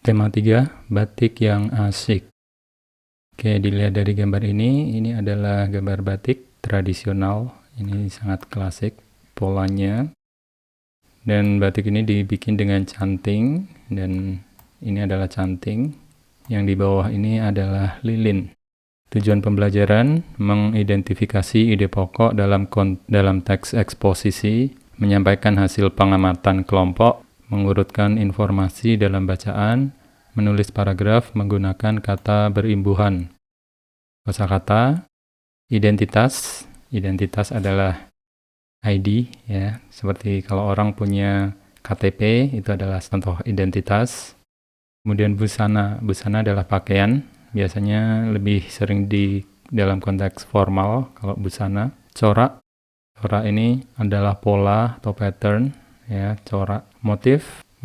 Tema 3, batik yang asyik. Oke, dilihat dari gambar ini adalah gambar batik tradisional. Ini sangat klasik polanya. Dan batik ini dibikin dengan canting, dan ini adalah canting. Yang di bawah ini adalah lilin. Tujuan pembelajaran mengidentifikasi ide pokok dalam teks eksposisi, menyampaikan hasil pengamatan kelompok, mengurutkan informasi dalam bacaan, menulis paragraf menggunakan kata berimbuhan. Kosakata, identitas. Identitas adalah ID, ya. Seperti kalau orang punya KTP, itu adalah contoh identitas. Kemudian busana. Busana adalah pakaian. Biasanya lebih sering di dalam konteks formal kalau busana. Corak. Corak ini adalah pola atau pattern, ya, corak.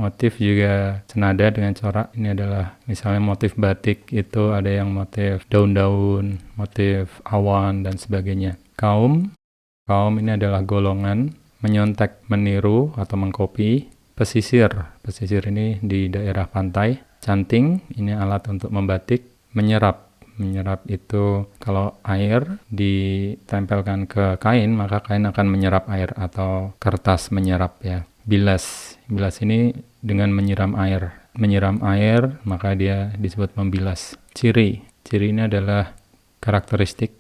Motif juga senada dengan corak. Ini adalah misalnya motif batik itu ada yang motif daun-daun, motif awan dan sebagainya. Kaum ini adalah golongan, menyontek, meniru atau mengkopi. Pesisir ini di daerah pantai. Canting, ini alat untuk membatik. Menyerap itu kalau air ditempelkan ke kain, maka kain akan menyerap air atau kertas menyerap, ya. Bilas ini dengan menyiram air, maka dia disebut membilas. Ciri ini adalah karakteristik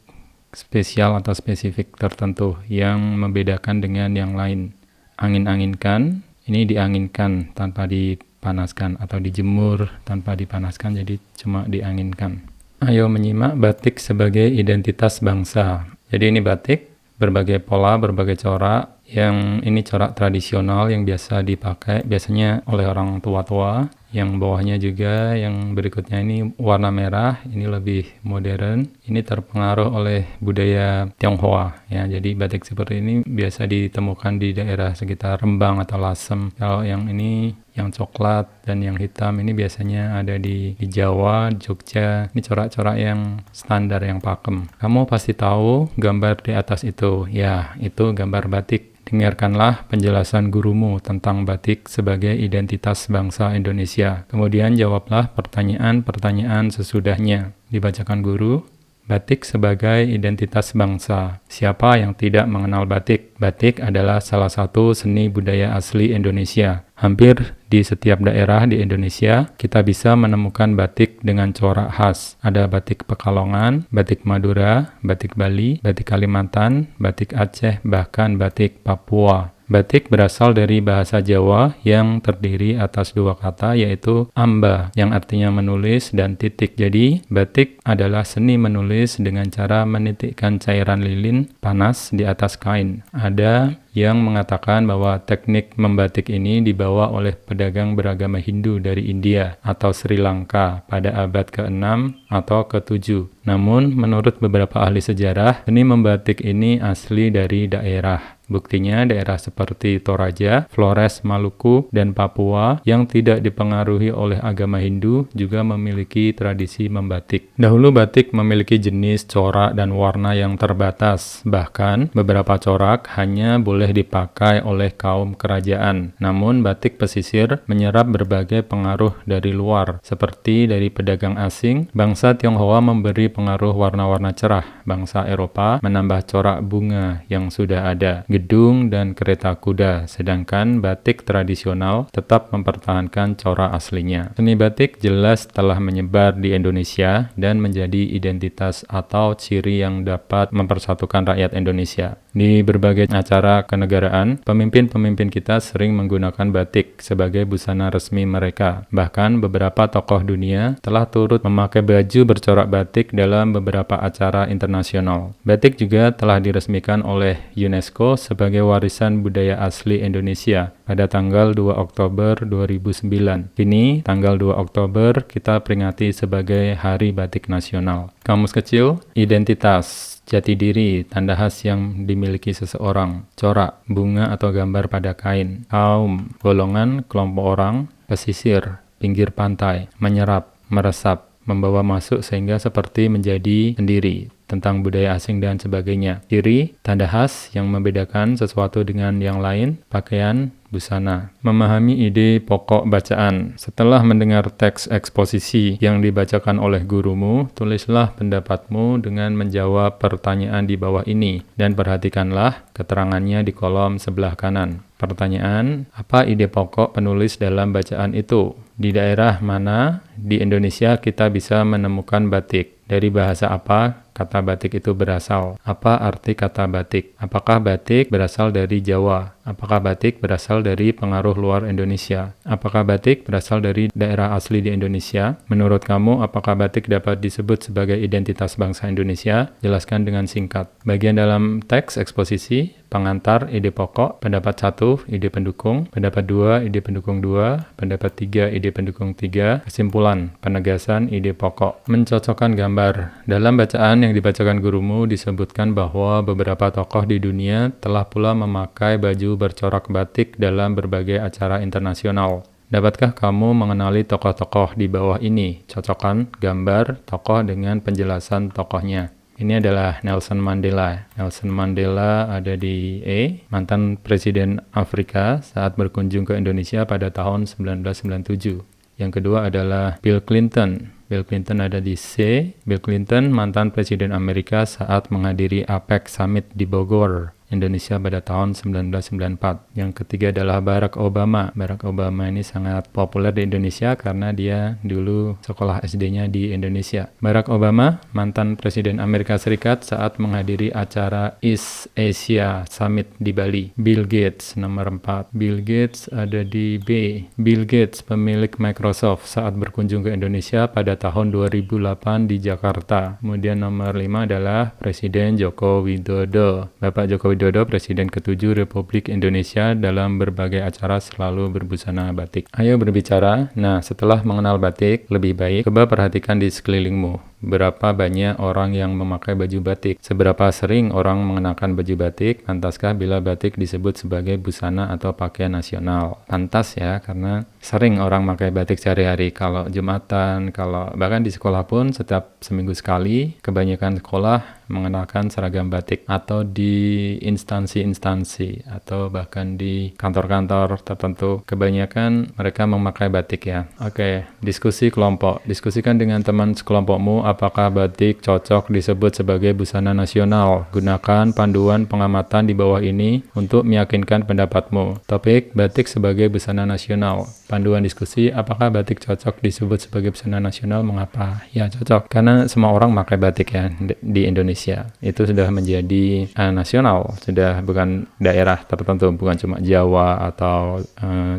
spesial atau spesifik tertentu yang membedakan dengan yang lain. Angin-anginkan, ini dianginkan tanpa dipanaskan, atau dijemur tanpa dipanaskan, jadi cuma dianginkan. Ayo menyimak batik sebagai identitas bangsa. Jadi ini batik, berbagai pola, berbagai corak, yang ini corak tradisional yang biasa dipakai biasanya oleh orang tua-tua. Yang bawahnya juga, yang berikutnya ini warna merah, ini lebih modern. Ini terpengaruh oleh budaya Tionghoa, ya. Jadi batik seperti ini biasa ditemukan di daerah sekitar Rembang atau Lasem. Kalau yang ini, yang coklat dan yang hitam, ini biasanya ada di Jawa, Jogja. Ini corak-corak yang standar, yang pakem. Kamu pasti tahu gambar di atas itu. Ya, itu gambar batik. Dengarkanlah penjelasan gurumu tentang batik sebagai identitas bangsa Indonesia. Kemudian jawablah pertanyaan-pertanyaan sesudahnya. Dibacakan guru. Batik sebagai identitas bangsa. Siapa yang tidak mengenal batik? Batik adalah salah satu seni budaya asli Indonesia. Hampir di setiap daerah di Indonesia, kita bisa menemukan batik dengan corak khas. Ada batik Pekalongan, batik Madura, batik Bali, batik Kalimantan, batik Aceh, bahkan batik Papua. Batik berasal dari bahasa Jawa yang terdiri atas dua kata, yaitu amba, yang artinya menulis, dan titik. Jadi, batik adalah seni menulis dengan cara menitikkan cairan lilin panas di atas kain. Ada yang mengatakan bahwa teknik membatik ini dibawa oleh pedagang beragama Hindu dari India atau Sri Lanka pada abad ke-6 atau ke-7. Namun, menurut beberapa ahli sejarah, seni membatik ini asli dari daerah. Buktinya daerah seperti Toraja, Flores, Maluku, dan Papua yang tidak dipengaruhi oleh agama Hindu juga memiliki tradisi membatik. Dahulu batik memiliki jenis, corak, dan warna yang terbatas. Bahkan beberapa corak hanya boleh dipakai oleh kaum kerajaan. Namun batik pesisir menyerap berbagai pengaruh dari luar, seperti dari pedagang asing. Bangsa Tionghoa memberi pengaruh warna-warna cerah. Bangsa Eropa menambah corak bunga yang sudah ada, gedung, dan kereta kuda, sedangkan batik tradisional tetap mempertahankan corak aslinya. Seni batik jelas telah menyebar di Indonesia dan menjadi identitas atau ciri yang dapat mempersatukan rakyat Indonesia. Di berbagai acara kenegaraan, pemimpin-pemimpin kita sering menggunakan batik sebagai busana resmi mereka. Bahkan beberapa tokoh dunia telah turut memakai baju bercorak batik dalam beberapa acara internasional. Batik juga telah diresmikan oleh UNESCO sebagai warisan budaya asli Indonesia pada tanggal 2 Oktober 2009. Kini, tanggal 2 Oktober kita peringati sebagai Hari Batik Nasional. Kamus kecil, identitas, jati diri, tanda khas yang dimiliki seseorang, corak, bunga atau gambar pada kain, kaum, golongan, kelompok orang, pesisir, pinggir pantai, menyerap, meresap, membawa masuk sehingga seperti menjadi sendiri. tentang budaya asing dan sebagainya. Ciri, tanda khas yang membedakan sesuatu dengan yang lain, pakaian, busana. Memahami ide pokok bacaan. Setelah mendengar teks eksposisi yang dibacakan oleh gurumu, tulislah pendapatmu dengan menjawab pertanyaan di bawah ini dan perhatikanlah keterangannya di kolom sebelah kanan. Pertanyaan, apa ide pokok penulis dalam bacaan itu? Di daerah mana di Indonesia kita bisa menemukan batik? Dari bahasa apa kata batik itu berasal? Apa arti kata batik? Apakah batik berasal dari Jawa? Apakah batik berasal dari pengaruh luar Indonesia? Apakah batik berasal dari daerah asli di Indonesia? Menurut kamu, apakah batik dapat disebut sebagai identitas bangsa Indonesia? Jelaskan dengan singkat. Bagian dalam teks eksposisi, pengantar, ide pokok, pendapat 1, ide pendukung, pendapat 2, ide pendukung 2, pendapat 3, ide pendukung 3, kesimpulan, penegasan, ide pokok. Mencocokkan gambar. Dalam bacaan yang dibacakan gurumu disebutkan bahwa beberapa tokoh di dunia telah pula memakai baju bercorak batik dalam berbagai acara internasional. Dapatkah kamu mengenali tokoh-tokoh di bawah ini? Cocokkan gambar tokoh dengan penjelasan tokohnya. Ini adalah Nelson Mandela. Nelson Mandela ada di E, mantan Presiden Afrika saat berkunjung ke Indonesia pada tahun 1997. Yang kedua adalah Bill Clinton. Bill Clinton ada di C. Bill Clinton mantan Presiden Amerika saat menghadiri APEC Summit di Bogor, Indonesia pada tahun 1994. Yang ketiga adalah Barack Obama. Barack Obama ini sangat populer di Indonesia karena dia dulu sekolah SD-nya di Indonesia. Barack Obama, mantan Presiden Amerika Serikat saat menghadiri acara East Asia Summit di Bali. Bill Gates, nomor 4. Bill Gates ada di B. Bill Gates, pemilik Microsoft saat berkunjung ke Indonesia pada tahun 2008 di Jakarta. Kemudian nomor 5 adalah Presiden Joko Widodo. Bapak Joko Widodo, Presiden ke-7 Republik Indonesia, dalam berbagai acara selalu berbusana batik. Ayo berbicara. Nah, setelah mengenal batik lebih baik, coba perhatikan di sekelilingmu. Berapa banyak orang yang memakai baju batik? Seberapa sering orang mengenakan baju batik? Pantaskah bila batik disebut sebagai busana atau pakaian nasional? Pantas ya, karena sering orang pakai batik sehari-hari. Kalau Jumatan, bahkan di sekolah pun setiap seminggu sekali, kebanyakan sekolah mengenakan seragam batik, atau di instansi-instansi atau bahkan di kantor-kantor tertentu kebanyakan mereka memakai batik ya. Oke, diskusi kelompok. Diskusikan dengan teman sekelompokmu apakah batik cocok disebut sebagai busana nasional. Gunakan panduan pengamatan di bawah ini untuk meyakinkan pendapatmu. Topik, batik sebagai busana nasional. Panduan diskusi, apakah batik cocok disebut sebagai busana nasional? Mengapa? Ya, cocok. Karena semua orang pakai batik ya di Indonesia. Itu sudah menjadi nasional, sudah bukan daerah tertentu, bukan cuma Jawa atau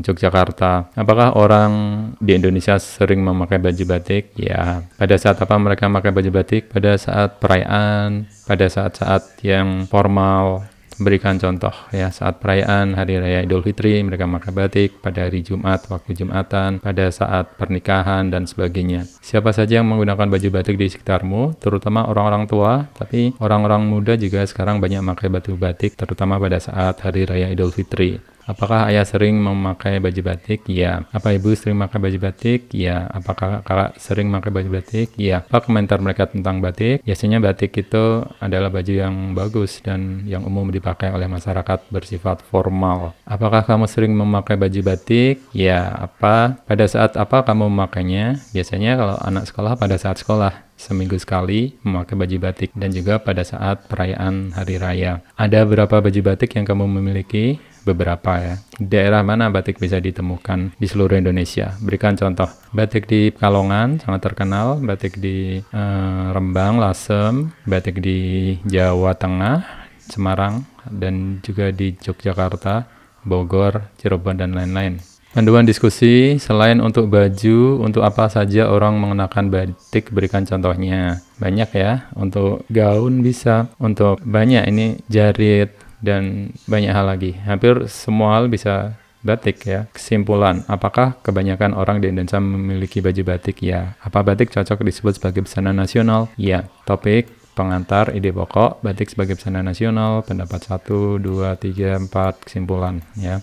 Yogyakarta. Apakah orang di Indonesia sering memakai baju batik? Ya, pada saat apa mereka memakai baju batik? Pada saat perayaan, pada saat-saat yang formal. Berikan contoh ya, saat perayaan Hari Raya Idul Fitri mereka memakai batik, pada hari Jumat waktu Jumatan, pada saat pernikahan dan sebagainya. Siapa saja yang menggunakan baju batik di sekitarmu, terutama orang-orang tua, tapi orang-orang muda juga sekarang banyak memakai baju batik, terutama pada saat Hari Raya Idul Fitri. Apakah ayah sering memakai baju batik? Ya. Apa ibu sering memakai baju batik? Ya. Apakah kakak sering memakai baju batik? Ya. Apa komentar mereka tentang batik? Biasanya batik itu adalah baju yang bagus dan yang umum dipakai oleh masyarakat, bersifat formal. Apakah kamu sering memakai baju batik? Ya. Pada saat apa kamu memakainya? Biasanya kalau anak sekolah pada saat sekolah. Seminggu sekali memakai baju batik, dan juga pada saat perayaan hari raya. Ada berapa baju batik yang kamu memiliki? Beberapa ya. Daerah mana batik bisa ditemukan di seluruh Indonesia? Berikan contoh. Batik di Pekalongan sangat terkenal, batik di Rembang, Lasem, batik di Jawa Tengah, Semarang, dan juga di Yogyakarta, Bogor, Cirebon, dan lain-lain. Panduan diskusi, selain untuk baju, untuk apa saja orang mengenakan batik? Berikan contohnya. Banyak ya, untuk gaun bisa, untuk banyak ini jarit, dan banyak hal lagi. Hampir semua hal bisa batik ya. Kesimpulan, apakah kebanyakan orang di Indonesia memiliki baju batik? Ya. Apa batik cocok disebut sebagai busana nasional? Ya. Topik, pengantar, ide pokok, batik sebagai busana nasional, pendapat 1, 2, 3, 4, kesimpulan ya.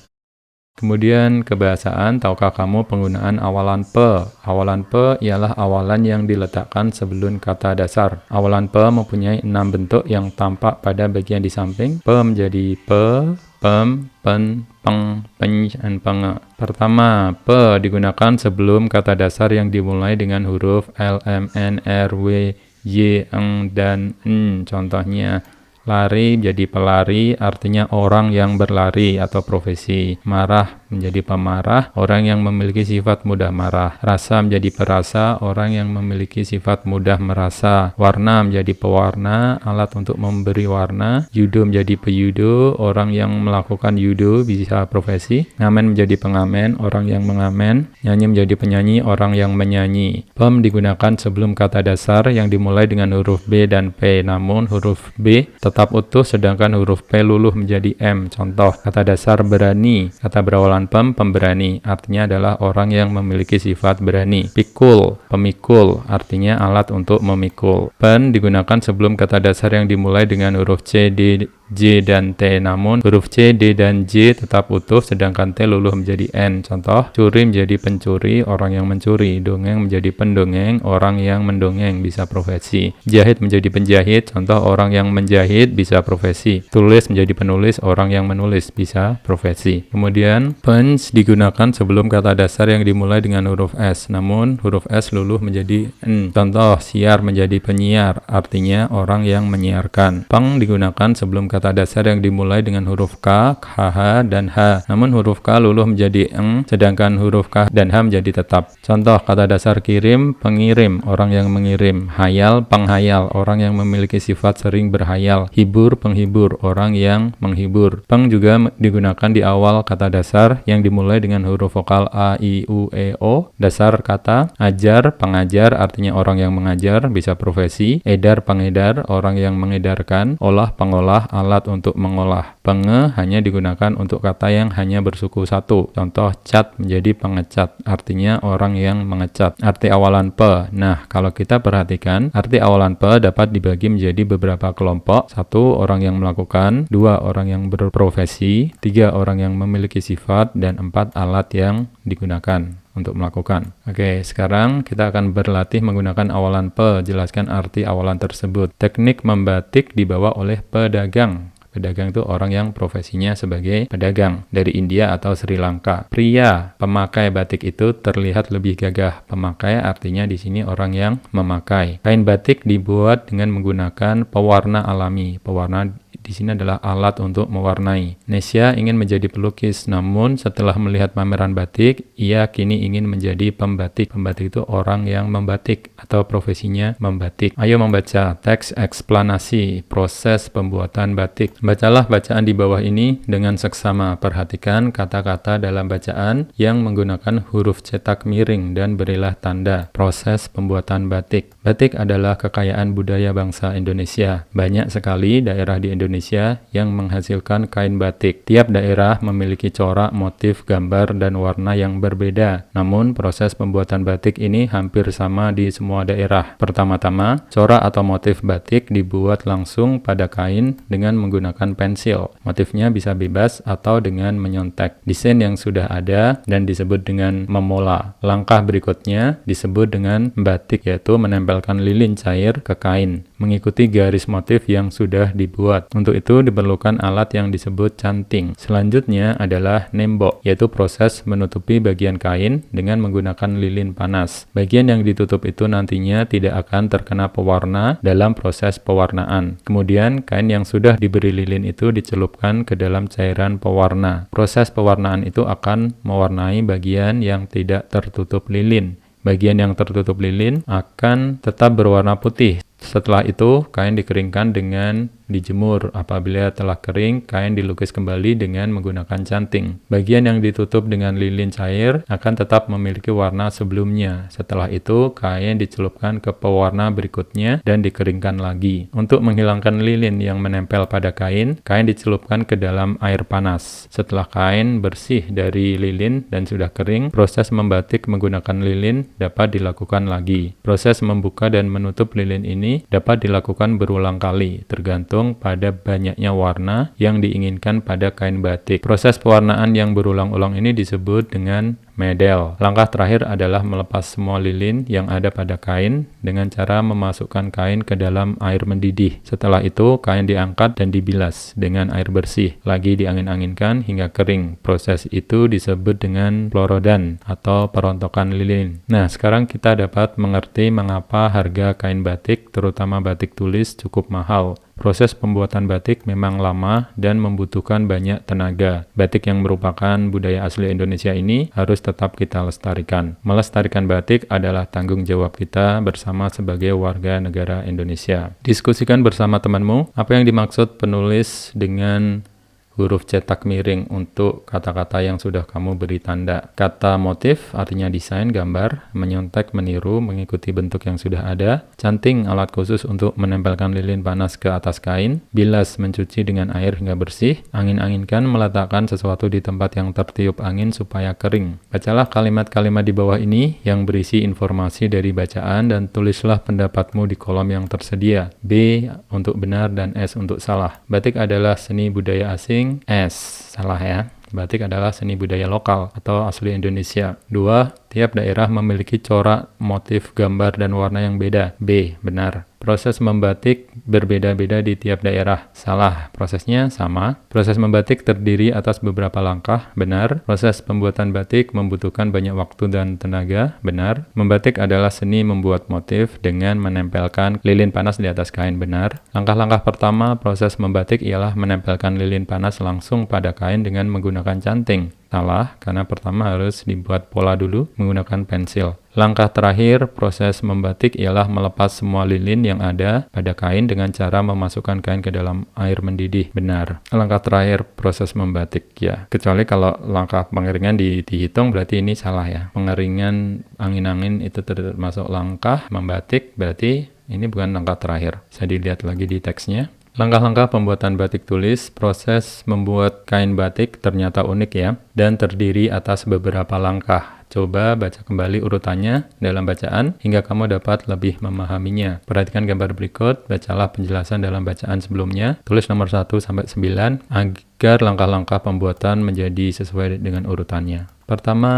Kemudian kebahasaan, tahukah kamu penggunaan awalan pe? Awalan pe ialah awalan yang diletakkan sebelum kata dasar. Awalan pe mempunyai 6 bentuk yang tampak pada bagian di samping. Pe menjadi pe, pem, pen, peng, peny, dan penge. Pertama, pe digunakan sebelum kata dasar yang dimulai dengan huruf L, M, N, R, W, Y, Eng, dan N. Contohnya, lari menjadi pelari, artinya orang yang berlari atau profesi. Marah menjadi pemarah, orang yang memiliki sifat mudah marah. Rasa menjadi perasa, orang yang memiliki sifat mudah merasa. Warna menjadi pewarna, alat untuk memberi warna. Judo menjadi peyudo, orang yang melakukan judo bisa profesi. Ngamen menjadi pengamen, orang yang mengamen. Nyanyi menjadi penyanyi, orang yang menyanyi. Pem digunakan sebelum kata dasar yang dimulai dengan huruf B dan P, namun huruf B tetap utuh sedangkan huruf P luluh menjadi M. Contoh, kata dasar berani, kata berawalan pem, pemberani, artinya adalah orang yang memiliki sifat berani. Pikul, pemikul, artinya alat untuk memikul. Pen digunakan sebelum kata dasar yang dimulai dengan huruf C, D, J, dan T, namun huruf C, D, dan J tetap utuh sedangkan T luluh menjadi N. Contoh, curi menjadi pencuri, orang yang mencuri. Dongeng menjadi pendongeng, orang yang mendongeng, bisa profesi. Jahit menjadi penjahit, contoh orang yang menjahit, bisa profesi. Tulis menjadi penulis, orang yang menulis, bisa profesi. Kemudian, punch digunakan sebelum kata dasar yang dimulai dengan huruf S, namun huruf S luluh menjadi N. Contoh, siar menjadi penyiar, artinya orang yang menyiarkan. Peng digunakan sebelum kata dasar yang dimulai dengan huruf K, KH, dan H, namun huruf K luluh menjadi Eng, sedangkan huruf K dan H menjadi tetap. Contoh, kata dasar kirim, pengirim, orang yang mengirim. Hayal, penghayal, orang yang memiliki sifat sering berhayal. Hibur, penghibur, orang yang menghibur. Peng juga digunakan di awal kata dasar yang dimulai dengan huruf vokal A, I, U, E, O. Dasar kata ajar, pengajar, artinya orang yang mengajar, bisa profesi. Edar, pengedar, orang yang mengedarkan. Olah, pengolah, alat untuk mengolah. Penge hanya digunakan untuk kata yang hanya bersuku satu. Contoh, cat menjadi pengecat, artinya orang yang mengecat. Arti awalan pe. Nah, kalau kita perhatikan, arti awalan pe dapat dibagi menjadi beberapa kelompok. 1. Orang yang melakukan. 2. Orang yang berprofesi. 3. Orang yang memiliki sifat. Dan 4. Alat yang digunakan untuk melakukan. Oke, sekarang kita akan berlatih menggunakan awalan pe. Jelaskan arti awalan tersebut. Teknik membatik dibawa oleh pedagang. Pedagang itu orang yang profesinya sebagai pedagang dari India atau Sri Lanka. Pria pemakai batik itu terlihat lebih gagah. Pemakai artinya di sini orang yang memakai. Kain batik dibuat dengan menggunakan pewarna alami. Pewarna di sini adalah alat untuk mewarnai. Nesya ingin menjadi pelukis, namun setelah melihat pameran batik, ia kini ingin menjadi pembatik. Pembatik itu orang yang membatik atau profesinya membatik. Ayo membaca teks eksplanasi proses pembuatan batik. Bacalah bacaan di bawah ini dengan seksama. Perhatikan kata-kata dalam bacaan yang menggunakan huruf cetak miring dan berilah tanda. Proses pembuatan batik. Batik adalah kekayaan budaya bangsa Indonesia. Banyak sekali daerah di Indonesia yang menghasilkan kain batik. Tiap daerah memiliki corak, motif, gambar, dan warna yang berbeda. Namun, proses pembuatan batik ini hampir sama di semua daerah. Pertama-tama, corak atau motif batik dibuat langsung pada kain dengan menggunakan pensil. Motifnya bisa bebas atau dengan menyontek. Desain yang sudah ada dan disebut dengan memola. Langkah berikutnya disebut dengan batik, yaitu menempelkan lilin cair ke kain, mengikuti garis motif yang sudah dibuat. Untuk itu diperlukan alat yang disebut canting. Selanjutnya adalah nembok, yaitu proses menutupi bagian kain dengan menggunakan lilin panas. Bagian yang ditutup itu nantinya tidak akan terkena pewarna dalam proses pewarnaan. Kemudian kain yang sudah diberi lilin itu dicelupkan ke dalam cairan pewarna. Proses pewarnaan itu akan mewarnai bagian yang tidak tertutup lilin. Bagian yang tertutup lilin akan tetap berwarna putih. Setelah itu, kain dikeringkan dengan dijemur. Apabila telah kering, kain dilukis kembali dengan menggunakan canting. Bagian yang ditutup dengan lilin cair akan tetap memiliki warna sebelumnya. Setelah itu, kain dicelupkan ke pewarna berikutnya dan dikeringkan lagi. Untuk menghilangkan lilin yang menempel pada kain, kain dicelupkan ke dalam air panas. Setelah kain bersih dari lilin dan sudah kering, proses membatik menggunakan lilin dapat dilakukan lagi. Proses membuka dan menutup lilin ini dapat dilakukan berulang kali, tergantung tergantung pada banyaknya warna yang diinginkan pada kain batik. Proses pewarnaan yang berulang-ulang ini disebut dengan medel. Langkah terakhir adalah melepas semua lilin yang ada pada kain dengan cara memasukkan kain ke dalam air mendidih. Setelah itu, kain diangkat dan dibilas dengan air bersih. Lagi diangin-anginkan hingga kering. Proses itu disebut dengan pelorodan atau perontokan lilin. Nah, sekarang kita dapat mengerti mengapa harga kain batik, terutama batik tulis, cukup mahal. Proses pembuatan batik memang lama dan membutuhkan banyak tenaga. Batik yang merupakan budaya asli Indonesia ini harus tetap kita lestarikan. Melestarikan batik adalah tanggung jawab kita bersama sebagai warga negara Indonesia. Diskusikan bersama temanmu apa yang dimaksud penulis dengan huruf cetak miring untuk kata-kata yang sudah kamu beri tanda. Kata motif artinya desain, gambar, menyontek, meniru, mengikuti bentuk yang sudah ada. Canting, alat khusus untuk menempelkan lilin panas ke atas kain. Bilas, mencuci dengan air hingga bersih. Angin-anginkan, meletakkan sesuatu di tempat yang tertiup angin supaya kering. Bacalah kalimat-kalimat di bawah ini yang berisi informasi dari bacaan dan tulislah pendapatmu di kolom yang tersedia. B untuk benar dan S untuk salah. Batik adalah seni budaya asing. S, salah ya. Batik adalah seni budaya lokal atau asli Indonesia. 2. Tiap daerah memiliki corak, motif, gambar, dan warna yang beda. B, benar. Proses membatik berbeda-beda di tiap daerah. Salah. Prosesnya sama. Proses membatik terdiri atas beberapa langkah. Benar. Proses pembuatan batik membutuhkan banyak waktu dan tenaga. Benar. Membatik adalah seni membuat motif dengan menempelkan lilin panas di atas kain. Benar. Langkah-langkah pertama proses membatik ialah menempelkan lilin panas langsung pada kain dengan menggunakan canting. Salah, karena pertama harus dibuat pola dulu menggunakan pensil. Langkah terakhir proses membatik ialah melepas semua lilin yang ada pada kain dengan cara memasukkan kain ke dalam air mendidih. Benar. Langkah terakhir proses membatik, ya. Kecuali kalau langkah pengeringan dihitung berarti ini salah ya. Pengeringan angin-angin itu termasuk langkah membatik, berarti ini bukan langkah terakhir. Bisa dilihat lagi di teksnya. Langkah-langkah pembuatan batik tulis, proses membuat kain batik ternyata unik ya, dan terdiri atas beberapa langkah. Coba baca kembali urutannya dalam bacaan hingga kamu dapat lebih memahaminya. Perhatikan gambar berikut, bacalah penjelasan dalam bacaan sebelumnya, tulis nomor 1 sampai 9 agar langkah-langkah pembuatan menjadi sesuai dengan urutannya. Pertama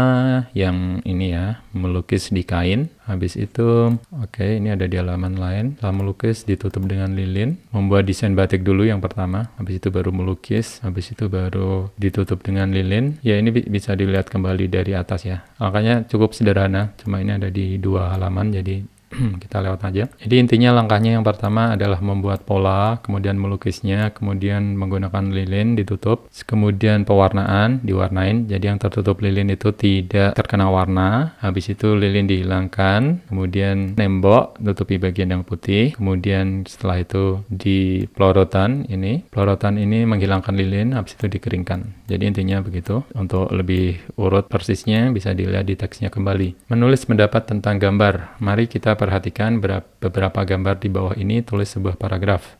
yang ini ya, melukis di kain. Habis itu, ini ada di halaman lain. Setelah melukis ditutup dengan lilin. Membuat desain batik dulu yang pertama. Habis itu baru melukis. Habis itu baru ditutup dengan lilin. Ya ini bisa dilihat kembali dari atas ya. Angkanya cukup sederhana. Cuma ini ada di 2 halaman jadi kita lewat aja. Jadi intinya langkahnya yang pertama adalah membuat pola, kemudian melukisnya, kemudian menggunakan lilin ditutup, kemudian pewarnaan, diwarnain. Jadi yang tertutup lilin itu tidak terkena warna. Habis itu lilin dihilangkan, kemudian nembok, tutupi bagian yang putih. Kemudian setelah itu di pelorotan ini menghilangkan lilin, habis itu dikeringkan. Jadi intinya begitu. Untuk lebih urut persisnya bisa dilihat di teksnya kembali. Menulis pendapat tentang gambar. Mari kita perhatikan beberapa gambar di bawah ini, tulis sebuah paragraf.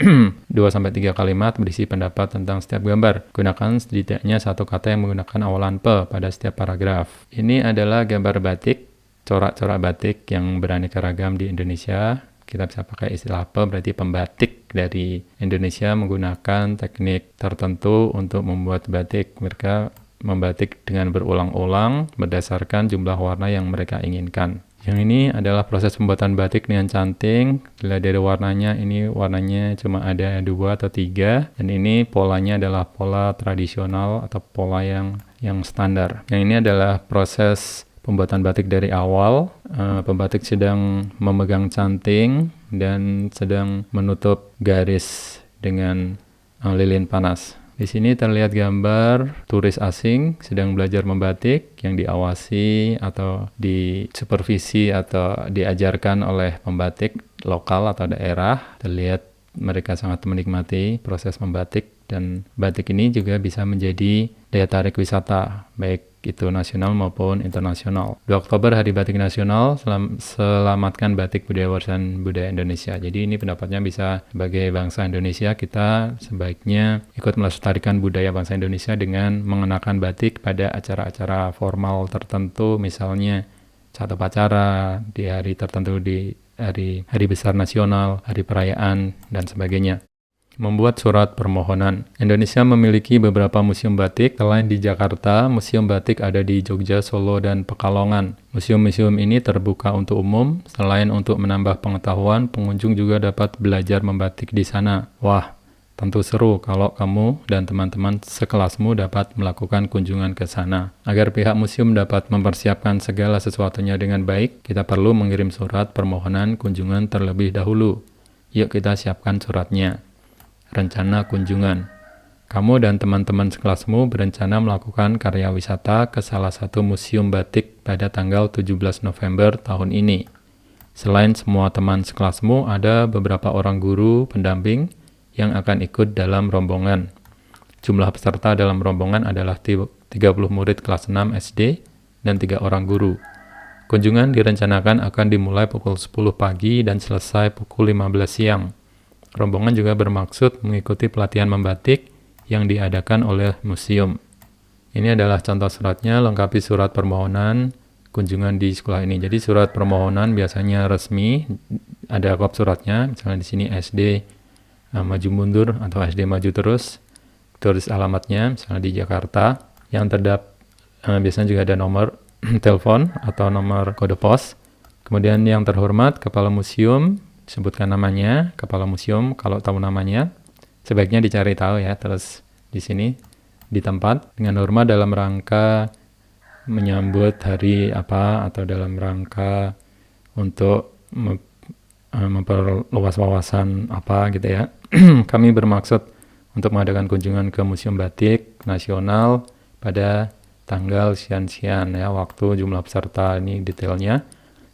2-3 kalimat berisi pendapat tentang setiap gambar. Gunakan setidaknya satu kata yang menggunakan awalan P pada setiap paragraf. Ini adalah gambar batik, corak-corak batik yang beraneka ragam di Indonesia. Kita bisa pakai istilah P, berarti pembatik dari Indonesia menggunakan teknik tertentu untuk membuat batik. Mereka membatik dengan berulang-ulang berdasarkan jumlah warna yang mereka inginkan. Yang ini adalah proses pembuatan batik dengan canting. Dilihat dari warnanya, ini warnanya cuma ada 2 atau 3. Dan ini polanya adalah pola tradisional atau pola yang standar. Yang ini adalah proses pembuatan batik dari awal. Pembatik sedang memegang canting dan sedang menutup garis dengan lilin panas. Di sini terlihat gambar turis asing sedang belajar membatik yang diawasi atau disupervisi atau diajarkan oleh pembatik lokal atau daerah. Terlihat mereka sangat menikmati proses membatik, dan batik ini juga bisa menjadi daya tarik wisata, baik itu nasional maupun internasional. 2 Oktober Hari Batik Nasional, selamatkan batik budaya warisan budaya Indonesia. Jadi ini pendapatnya bisa sebagai bangsa Indonesia kita sebaiknya ikut melestarikan budaya bangsa Indonesia dengan mengenakan batik pada acara-acara formal tertentu, misalnya saat upacara, di hari tertentu, di hari besar nasional, hari perayaan, dan sebagainya. Membuat surat permohonan. Indonesia memiliki beberapa museum batik. Selain di Jakarta, museum batik ada di Jogja, Solo, dan Pekalongan. Museum-museum ini terbuka untuk umum. Selain untuk menambah pengetahuan, pengunjung juga dapat belajar membatik di sana. Wah, tentu seru kalau kamu dan teman-teman sekelasmu dapat melakukan kunjungan ke sana. Agar pihak museum dapat mempersiapkan segala sesuatunya dengan baik, kita perlu mengirim surat permohonan kunjungan terlebih dahulu. Yuk kita siapkan suratnya. Rencana kunjungan. Kamu dan teman-teman sekelasmu berencana melakukan karya wisata ke salah satu museum batik pada tanggal 17 November tahun ini. Selain semua teman sekelasmu, ada beberapa orang guru pendamping yang akan ikut dalam rombongan. Jumlah peserta dalam rombongan adalah 30 murid kelas 6 SD dan 3 orang guru. Kunjungan direncanakan akan dimulai pukul 10 pagi dan selesai pukul 15 siang. Rombongan juga bermaksud mengikuti pelatihan membatik yang diadakan oleh museum. Ini adalah contoh suratnya, lengkapi surat permohonan kunjungan di sekolah ini. Jadi surat permohonan biasanya resmi, ada kop suratnya, misalnya di sini SD maju mundur atau SD maju terus, tulis alamatnya, misalnya di Jakarta. Yang biasanya juga ada nomor telepon atau nomor kode pos. Kemudian yang terhormat, Kepala Museum, sebutkan namanya, Kepala Museum, kalau tahu namanya, sebaiknya dicari tahu ya, terus di sini, di tempat, dengan hormat dalam rangka menyambut hari apa, atau dalam rangka untuk memperluas wawasan apa gitu ya. Kami bermaksud untuk mengadakan kunjungan ke Museum Batik Nasional pada tanggal sekian-sekian ya, waktu, jumlah peserta, ini detailnya.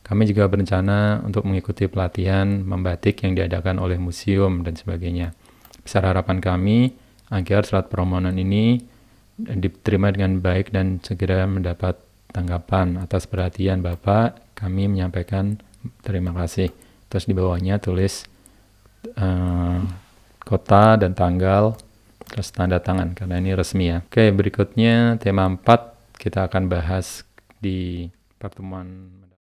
Kami juga berencana untuk mengikuti pelatihan membatik yang diadakan oleh museum dan sebagainya. Besar harapan kami agar surat permohonan ini diterima dengan baik dan segera mendapat tanggapan. Atas perhatian Bapak, kami menyampaikan terima kasih. Terus di bawahnya tulis kota dan tanggal, terus tanda tangan karena ini resmi ya. Oke, berikutnya tema 4 kita akan bahas di pertemuan